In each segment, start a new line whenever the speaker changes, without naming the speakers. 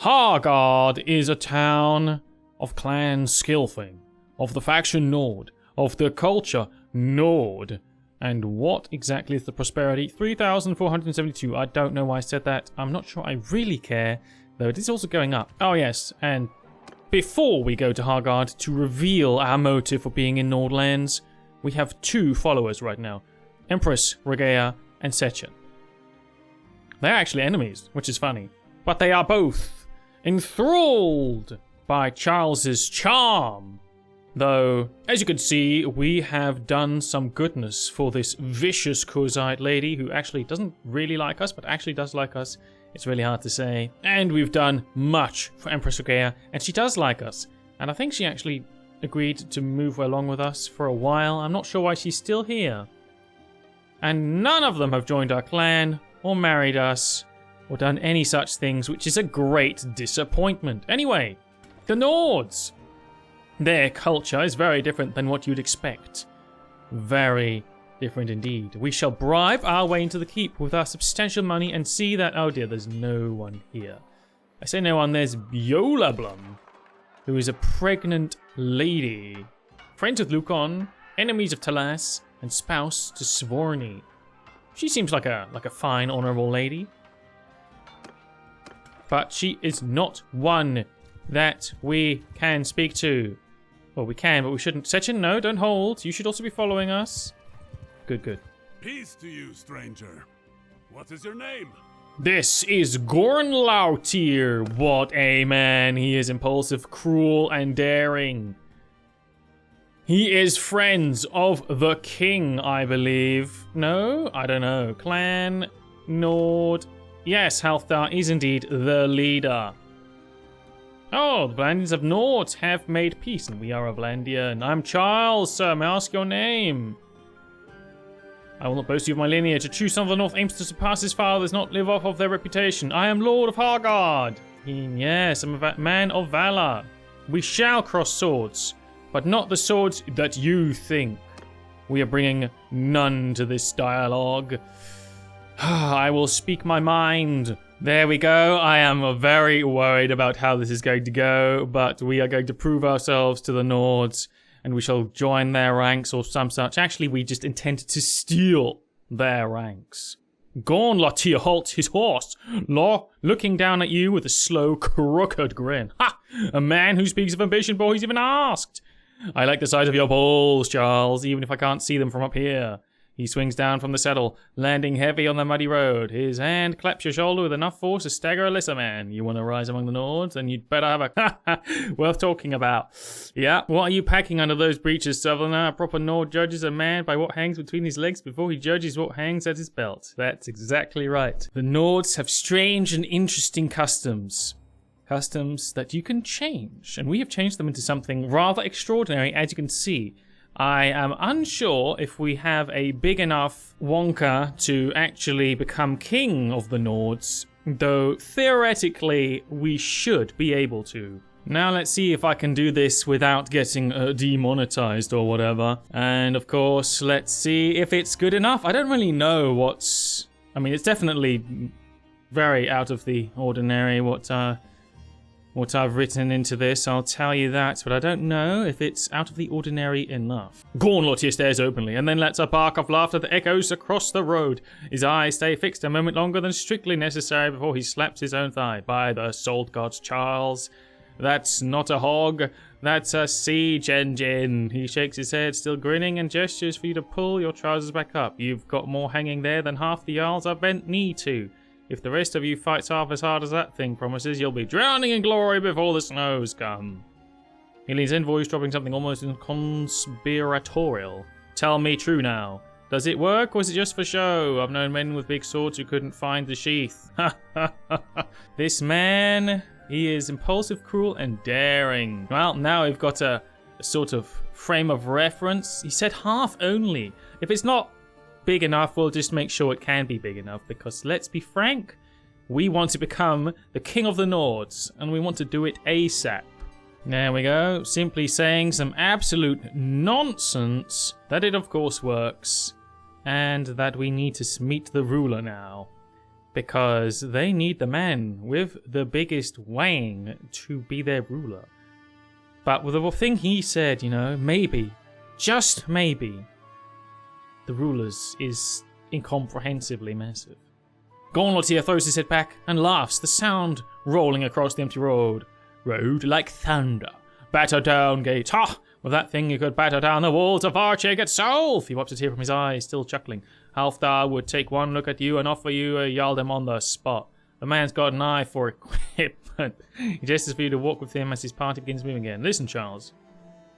Hargard is a town of clan Skilfing, of the faction Nord, of the culture Nord. And what exactly is the prosperity? 3,472. I don't know why I said that. I'm not sure I really care, though it is also going up. Oh yes, and before we go to Hargard to reveal our motive for being in Nordlands, we have 2 followers right now. Empress, Regea, and Sechin. They're actually enemies, which is funny. But they are both enthralled by Charles's charm. Though, as you can see, we have done some goodness for this vicious Kurzite lady who actually doesn't really like us, but actually does like us. It's really hard to say. And we've done much for Empress Regea, and she does like us. And I think she actually agreed to move along with us for a while. I'm not sure why she's still here. And none of them have joined our clan, or married us, or done any such things, which is a great disappointment. Anyway, the Nords. Their culture is very different than what you'd expect. Very different indeed. We shall bribe our way into the keep with our substantial money and see that... Oh dear, there's no one here. I say no one, there's Biola Blum, who is a pregnant lady. Friends with Lukon, enemies of Talas, and spouse to Svorny. She seems like a fine, honorable lady. But she is not one that we can speak to. Well, we can, but we shouldn't. Sechin, no, don't hold. You should also be following us. Good, good.
Peace to you, stranger. What is your name?
This is Gorn Lautir. What a man. He is impulsive, cruel, and daring. He is friends of the king, I believe. No? I don't know. Clan Nord. Yes, Halfdar is indeed the leader. Oh, the Vlandians of Nord have made peace, and we are a Vlandian. I'm Charles, sir. May I ask your name? I will not boast you of my lineage. A true son of the North aims to surpass his fathers, not live off of their reputation. I am Lord of Hargard. Yes, I'm a man of valor. We shall cross swords, but not the swords that you think. We are bringing none to this dialogue. I will speak my mind. There we go. I am very worried about how this is going to go, but we are going to prove ourselves to the Nords, and we shall join their ranks or some such. Actually, we just intended to steal their ranks. Gorn Latir halts his horse, looking down at you with a slow, crooked grin. Ha! A man who speaks of ambition before he's even asked. I like the size of your balls, Charles, even if I can't see them from up here. He swings down from the saddle, landing heavy on the muddy road. His hand claps your shoulder with enough force to stagger a lesser man. You want to rise among the Nords, then you'd better have a worth talking about. Yeah, what are you packing under those breeches, Southerner? A proper Nord judges a man by what hangs between his legs before he judges what hangs at his belt. That's exactly right. The Nords have strange and interesting customs. Customs that you can change, and we have changed them into something rather extraordinary, as you can see. I am unsure if we have a big enough Wonka to actually become king of the Nords, though theoretically we should be able to. Now let's see if I can do this without getting demonetized or whatever. And of course, let's see if it's good enough. I don't really know what's... I mean, it's definitely very out of the ordinary what I've written into this, I'll tell you that, but I don't know if it's out of the ordinary enough. Gorn Latir stares openly, and then lets a bark of laughter that echoes across the road. His eyes stay fixed a moment longer than strictly necessary before he slaps his own thigh. By the salt gods, Charles, that's not a hog, that's a siege engine. He shakes his head, still grinning, and gestures for you to pull your trousers back up. You've got more hanging there than half the Jarls are bent knee to. If the rest of you fights half as hard as that thing promises, you'll be drowning in glory before the snows come. He leans in, voice dropping something almost conspiratorial. Tell me true now. Does it work, or is it just for show? I've known men with big swords who couldn't find the sheath. This man, he is impulsive, cruel, and daring. Well, now we've got a sort of frame of reference. He said half only. If it's not big enough, we'll just make sure it can be big enough, because let's be frank, we want to become the king of the Nords, and we want to do it ASAP. There we go, simply saying some absolute nonsense that it of course works, and that we need to meet the ruler now. because they need the man with the biggest wang to be their ruler. But with the thing he said, you know, maybe, just maybe, the rulers is incomprehensibly massive. Gauntlet here throws his head back and laughs, the sound rolling across the empty road like thunder. Batter down gates, ha! With that thing you could batter down the walls of Archegg itself! He wipes a tear from his eye, still chuckling. Halfdar would take one look at you and offer you a yaldem on the spot. The man's got an eye for equipment. He gestures for you to walk with him as his party begins moving again. Listen, Charles.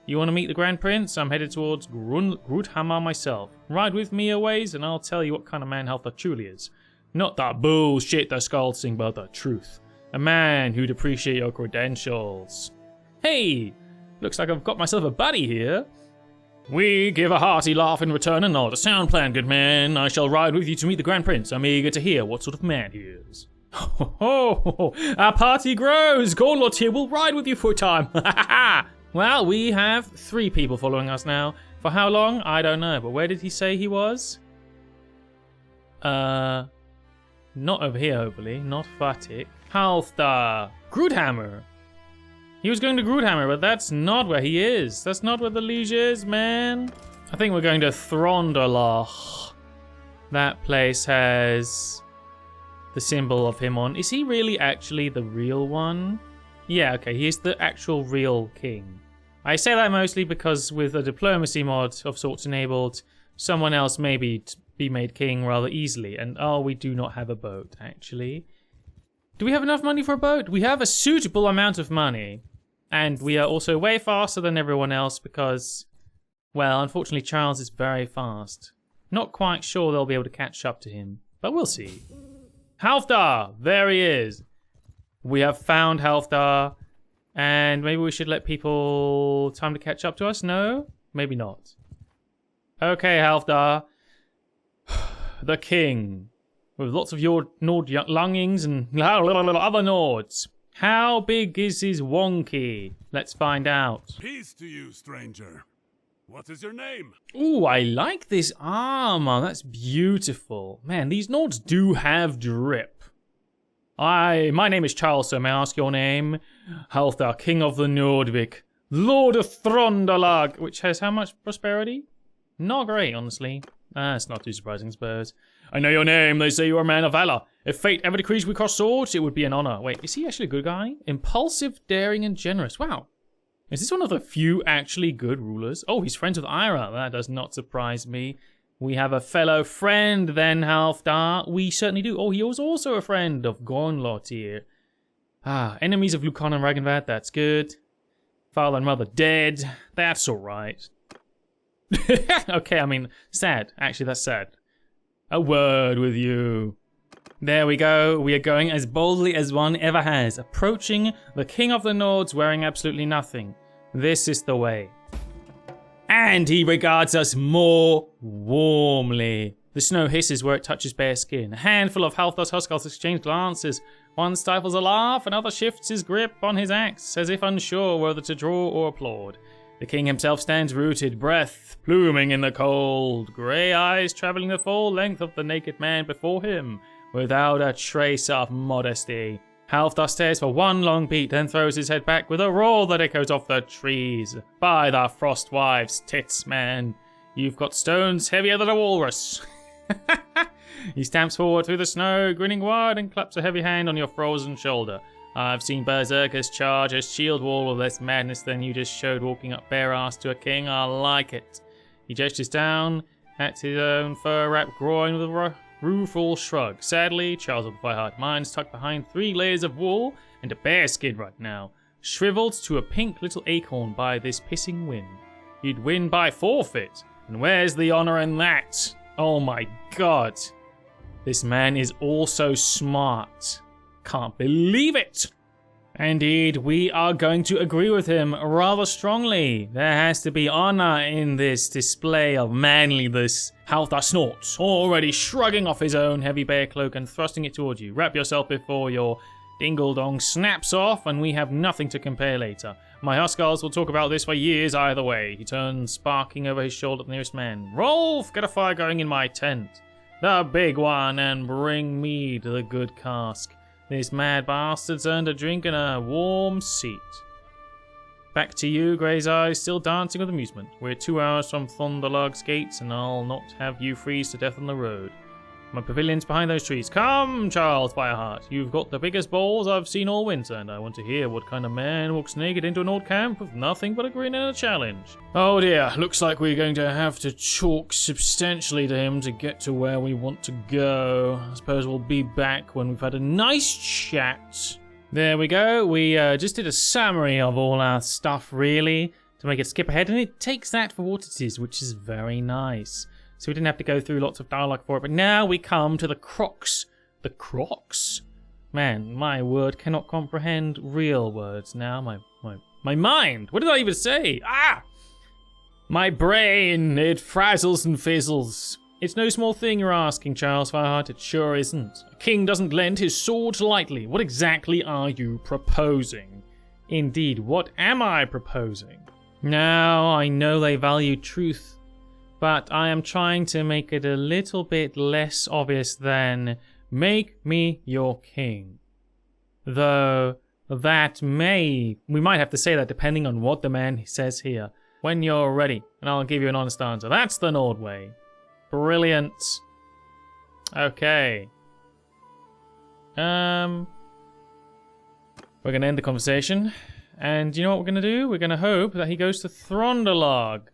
You want to meet the Grand Prince? I'm headed towards Groothammer myself. Ride with me a ways and I'll tell you what kind of man Halfdar truly is. Not that bullshit the skulls sing, but the truth. A man who'd appreciate your credentials. Hey! Looks like I've got myself a buddy here. We give a hearty laugh in return and nod. A sound plan, good man. I shall ride with you to meet the Grand Prince. I'm eager to hear what sort of man he is. Ho, our party grows. Gauntlet here will ride with you for a time. Well, we have 3 people following us now. For how long? I don't know. But where did he say he was? Not over here, hopefully. Not Fatik. Halfdar. Groothammer. He was going to Groothammer, but that's not where he is. That's not where the liege is, man. I think we're going to Thronderloch. That place has the symbol of him on. Is he really actually the real one? Yeah, okay, he is the actual real king. I say that mostly because with a diplomacy mod of sorts enabled, someone else may be made king rather easily. And oh, we do not have a boat, actually. Do we have enough money for a boat? We have a suitable amount of money. And we are also way faster than everyone else because, well, unfortunately Charles is very fast. Not quite sure they'll be able to catch up to him, but we'll see. Halfdar! There he is! We have found Halfdar, and maybe we should let people time to catch up to us? No? Maybe not. Okay, Halfdar. The king. With lots of your Nord longings and other Nords. How big is his wonky? Let's find out.
Peace to you, stranger. What is your name?
Ooh, I like this armor. That's beautiful. Man, these Nords do have drip. My name is Charles, so may I ask your name? Halfdar, King of the Nordvik, Lord of Throndalag, which has how much prosperity? Not great, honestly. It's not too surprising, I suppose. I know your name. They say you are a man of valor. If fate ever decrees we cross swords, it would be an honor. Wait, is he actually a good guy? Impulsive, daring, and generous. Wow. Is this one of the few actually good rulers? Oh, he's friends with Ira. That does not surprise me. We have a fellow friend then, Halfdar. We certainly do. Oh, he was also a friend of Gornlottir. Enemies of Lucan and Ragenvad. That's good. Father and mother dead. That's alright. Okay, I mean, sad. Actually, that's sad. A word with you. There we go. We are going as boldly as one ever has, approaching the King of the Nords wearing absolutely nothing. This is the way. And he regards us more warmly. The snow hisses where it touches bare skin. A handful of Halfdar's Huskarls exchange glances. One stifles a laugh, another shifts his grip on his axe, as if unsure whether to draw or applaud. The king himself stands rooted, breath pluming in the cold, grey eyes travelling the full length of the naked man before him, without a trace of modesty. Halfdar stares for one long beat, then throws his head back with a roar that echoes off the trees. By the Frostwife's tits, man. You've got stones heavier than a walrus. He stamps forward through the snow, grinning wide, and claps a heavy hand on your frozen shoulder. I've seen berserkers charge a shield wall with less madness than you just showed walking up bare ass to a king. I like it. He gestures down at his own fur-wrapped groin with a rueful shrug. Sadly, Charles of the Fireheart Mine's tucked behind 3 layers of wool and a bear skin right now, shriveled to a pink little acorn by this pissing wind. You'd win by forfeit, and where's the honor in that? Oh my god. This man is also smart. Can't believe it! Indeed, we are going to agree with him rather strongly. There has to be honor in this display of manliness. Halfdar snorts, already shrugging off his own heavy bear cloak and thrusting it towards you. Wrap yourself before your dingle-dong snaps off and we have nothing to compare later. My Huskarls will talk about this for years either way. He turns, sparking over his shoulder at the nearest man. Rolf, get a fire going in my tent. the big one, and bring me to the good cask. This mad bastard's earned a drink and a warm seat. Back to you, Grey's Eyes, still dancing with amusement. We're 2 hours from Thunderlog's gates, and I'll not have you freeze to death on the road. My pavilion's behind those trees. Come, Charles Fireheart. You've got the biggest balls I've seen all winter, and I want to hear what kind of man walks naked into an old camp with nothing but a grin and a challenge. Oh dear, looks like we're going to have to talk substantially to him to get to where we want to go. I suppose we'll be back when we've had a nice chat. There we go. We just did a summary of all our stuff, really, to make it skip ahead, and it takes that for what it is, which is very nice. So we didn't have to go through lots of dialogue for it, but now we come to the Crocs. The Crocs? Man, my word cannot comprehend real words now. My mind! What did I even say? Ah! My brain, it frazzles and fizzles. It's no small thing you're asking, Charles Fireheart. It sure isn't. A king doesn't lend his sword lightly. What exactly are you proposing? Indeed, what am I proposing? Now, I know they value truth, but I am trying to make it a little bit less obvious than make me your king. Though that we might have to say that depending on what the man says here. When you're ready, and I'll give you an honest answer. That's the Nord way. Brilliant. Okay. We're gonna end the conversation, and you know what we're gonna do? We're gonna hope that he goes to Thronderlog.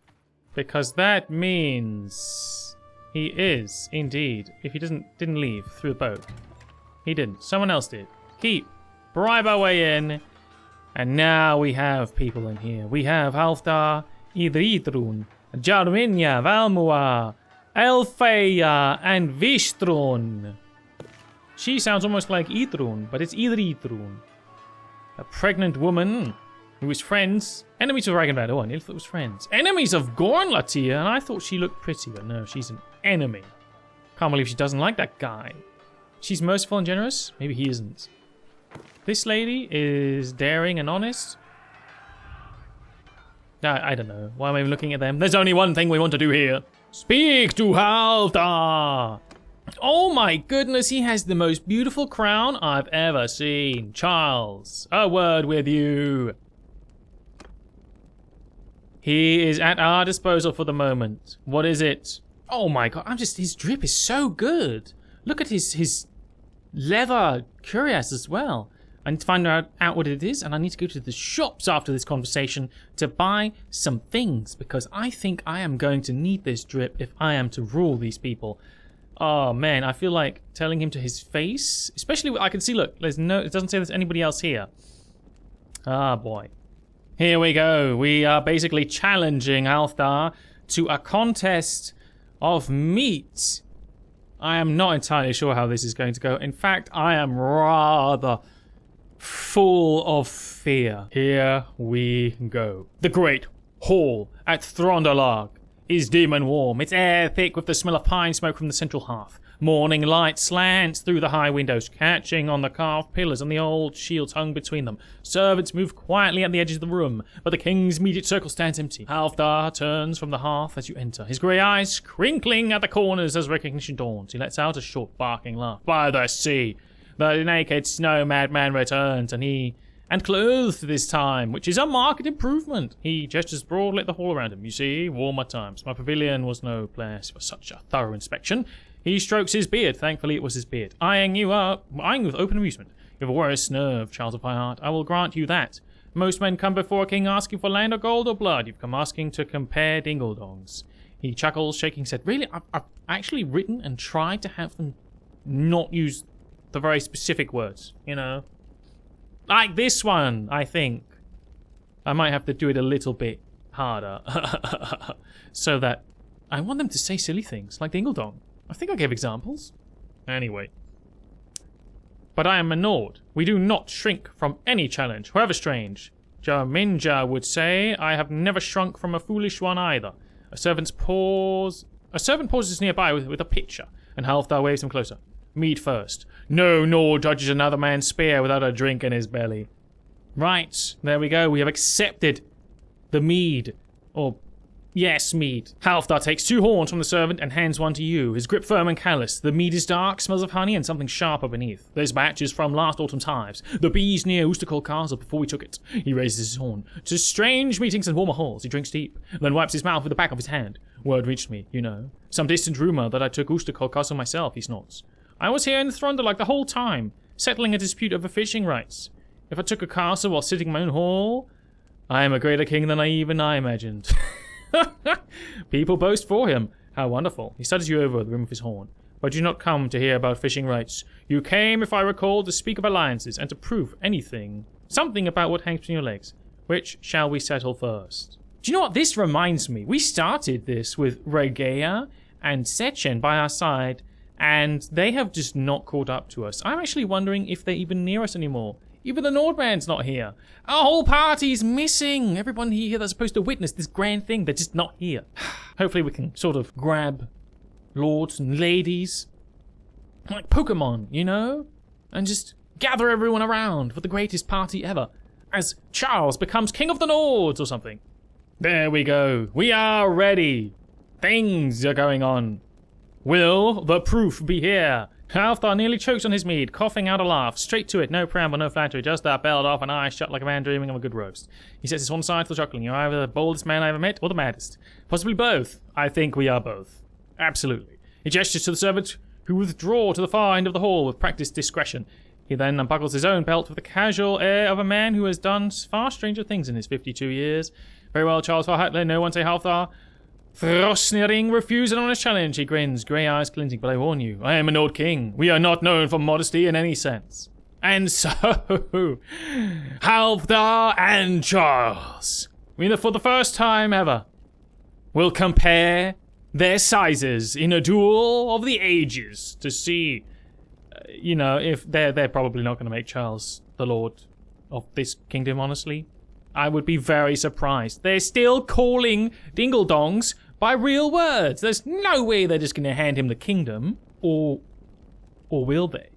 Because that means he is, indeed, if he didn't leave through the boat. He didn't. Someone else did. Keep. Bribe our way in. And now we have people in here. We have Halfdar, Idritrun, Jarminia, Valmua, Elfeya, and Vishtron. She sounds almost like Idrun, but it's Idritrun. A pregnant woman who is friends. Enemies of Ragnvad. Oh, I nearly thought it was friends. Enemies of Gornlatir, and I thought she looked pretty, but no, she's an enemy. Can't believe she doesn't like that guy. She's merciful and generous? Maybe he isn't. This lady is daring and honest. I don't know. Why am I even looking at them? There's only one thing we want to do here. Speak to Halfdar! Oh my goodness, he has the most beautiful crown I've ever seen. Charles, a word with you. He is at our disposal for the moment. What is it? Oh my god, his drip is so good. Look at his leather cuirass as well. I need to find out what it is, and I need to go to the shops after this conversation to buy some things, because I think I am going to need this drip if I am to rule these people. Oh man, I feel like telling him to his face, especially I can see, look, it doesn't say there's anybody else here. Ah boy. Here we go. We are basically challenging Halfdar to a contest of meat. I am not entirely sure how this is going to go. In fact, I am rather full of fear. Here we go. The Great Hall at Thronderlog is dim and warm. Its air thick with the smell of pine smoke from the central hearth. Morning light slants through the high windows, catching on the carved pillars and the old shields hung between them. Servants move quietly at the edges of the room, but the king's immediate circle stands empty. Halfdar turns from the hearth as you enter, his grey eyes crinkling at the corners as recognition dawns. He lets out a short barking laugh. By the sea, the naked snow madman returns, and clothed this time, which is a marked improvement. He gestures broadly at the hall around him. You see, warmer times. My pavilion was no place for such a thorough inspection. He strokes his beard. Thankfully, it was his beard. Eyeing with open amusement. You have a worse nerve, Charles of Highheart. I will grant you that. Most men come before a king asking for land or gold or blood. You've come asking to compare dingledongs. He chuckles, shaking his head. Really? I've actually written and tried to have them not use the very specific words, you know? Like this one, I think. I might have to do it a little bit harder. So that I want them to say silly things, like dingledong. I think I gave examples. Anyway. But I am a Nord. We do not shrink from any challenge, however strange. Jarminja would say, I have never shrunk from a foolish one either. A servant pauses nearby with a pitcher, and Halfdar waves him closer. Meat first. No Nord judges another man's spear without a drink in his belly. Right, there we go. We have accepted the mead. Or Yes, mead. Halfdar takes 2 horns from the servant and hands one to you. His grip firm and callous. The mead is dark, smells of honey and something sharper beneath. Those batches from last autumn's hives. The bees near Oosterkol Castle before we took it. He raises his horn. To strange meetings and warmer halls, he drinks deep, then wipes his mouth with the back of his hand. Word reached me, you know. Some distant rumour that I took Oosterkol Castle myself, he snorts. I was here in Thronderlag the whole time, settling a dispute over fishing rights. If I took a castle while sitting in my own hall, I am a greater king than I imagined. People boast for him. How wonderful. He studies you over the rim of his horn. But you did not come to hear about fishing rights. You came, if I recall, to speak of alliances and to prove something about what hangs between your legs. Which shall we settle first? Do you know what this reminds me? We started this with Regea and Sechen by our side, and they have just not caught up to us. I'm actually wondering if they're even near us anymore. Even the Nordman's not here. Our whole party's missing. Everyone here that's supposed to witness this grand thing, they're just not here. Hopefully we can sort of grab lords and ladies, like Pokemon, you know? And just gather everyone around for the greatest party ever, as Charles becomes King of the Nords or something. There we go. We are ready. Things are going on. Will the proof be here? Halfdar nearly chokes on his mead, coughing out a laugh. Straight to it, no preamble, no flattery, just that belled off and eyes shut like a man dreaming of a good roast. He sets his one side to the chuckling. You're either the boldest man I ever met or the maddest. Possibly both. I think we are both. Absolutely. He gestures to the servant, who withdraw to the far end of the hall with practiced discretion. He then unbuckles his own belt with the casual air of a man who has done far stranger things in his 52 years. Very well, Charles Farhatler, no one say Halfdar. Throsnering refuses an honest challenge. He grins, grey eyes glinting. But I warn you, I am an old king. We are not known for modesty in any sense. And so, Halfdar and Charles, for the first time ever, will compare their sizes in a duel of the ages to see, if they're probably not going to make Charles the lord of this kingdom, honestly. I would be very surprised. They're still calling dingle-dongs by real words. There's no way they're just going to hand him the kingdom. Or will they?